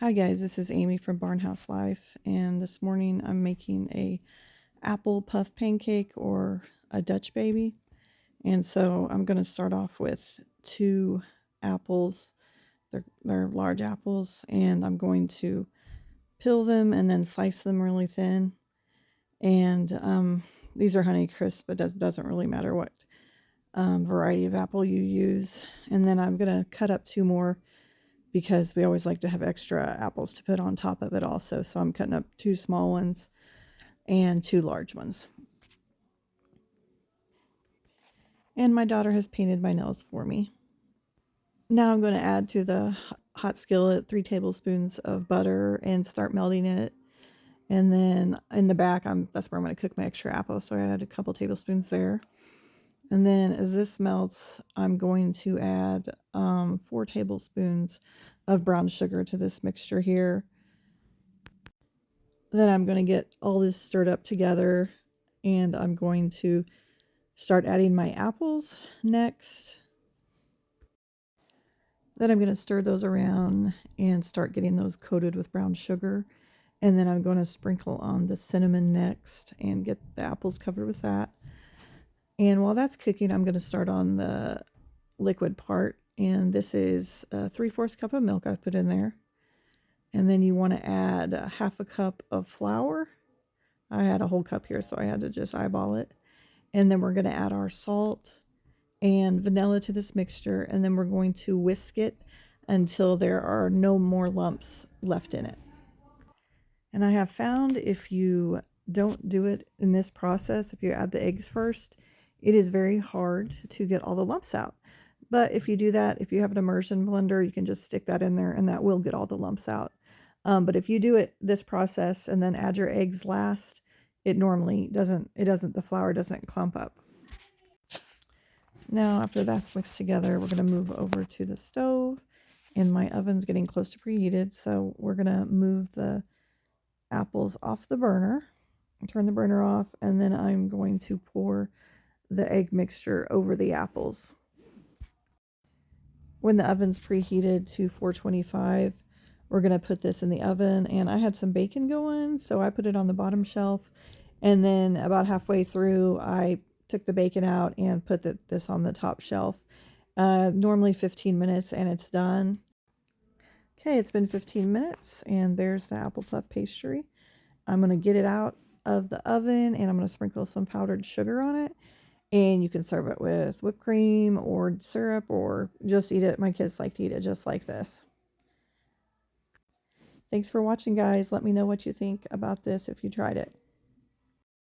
Hi guys, this is Amy from Barnhouse Life, and this morning I'm making a apple puff pancake or a Dutch baby. And so I'm going to start off with 2 apples. They're large apples, and I'm going to peel them and then slice them really thin. And these are Honey Crisp, but it doesn't really matter what variety of apple you use. And then I'm going to cut up 2 more because we always like to have extra apples to put on top of it also. So I'm cutting up 2 small ones and 2 large ones. And my daughter has painted my nails for me. Now I'm going to add to the hot skillet 3 tablespoons of butter and start melting it. And then in the back, that's where I'm going to cook my extra apple. So I added a couple tablespoons there. And then as this melts, I'm going to add 4 tablespoons of brown sugar to this mixture here. Then I'm going to get all this stirred up together, and I'm going to start adding my apples next. Then I'm going to stir those around and start getting those coated with brown sugar. And then I'm going to sprinkle on the cinnamon next and get the apples covered with that. And while that's cooking, I'm going to start on the liquid part. And this is a 3/4 cup of milk I put in there. And then you want to add 1/2 cup of flour. I had a whole cup here, so I had to just eyeball it. And then we're going to add our salt and vanilla to this mixture. And then we're going to whisk it until there are no more lumps left in it. And I have found if you don't do it in this process, if you add the eggs first, it is very hard to get all the lumps out. But if you do that, if you have an immersion blender, you can just stick that in there and that will get all the lumps out. But if you do this process and then add your eggs last, it normally the flour doesn't clump up. Now, after that's mixed together, we're going to move over to the stove, and my oven's getting close to preheated. So we're going to move the apples off the burner, turn the burner off, and then I'm going to pour the egg mixture over the apples. When the oven's preheated to 425, we're going to put this in the oven, and I had some bacon going, so I put it on the bottom shelf, and then about halfway through, I took the bacon out and put this on the top shelf. Normally 15 minutes, and it's done. Okay, it's been 15 minutes, and there's the apple puff pastry. I'm going to get it out of the oven, and I'm going to sprinkle some powdered sugar on it. And you can serve it with whipped cream or syrup or just eat it. My kids like to eat it just like this. Thanks for watching, guys. Let me know what you think about this if you tried it.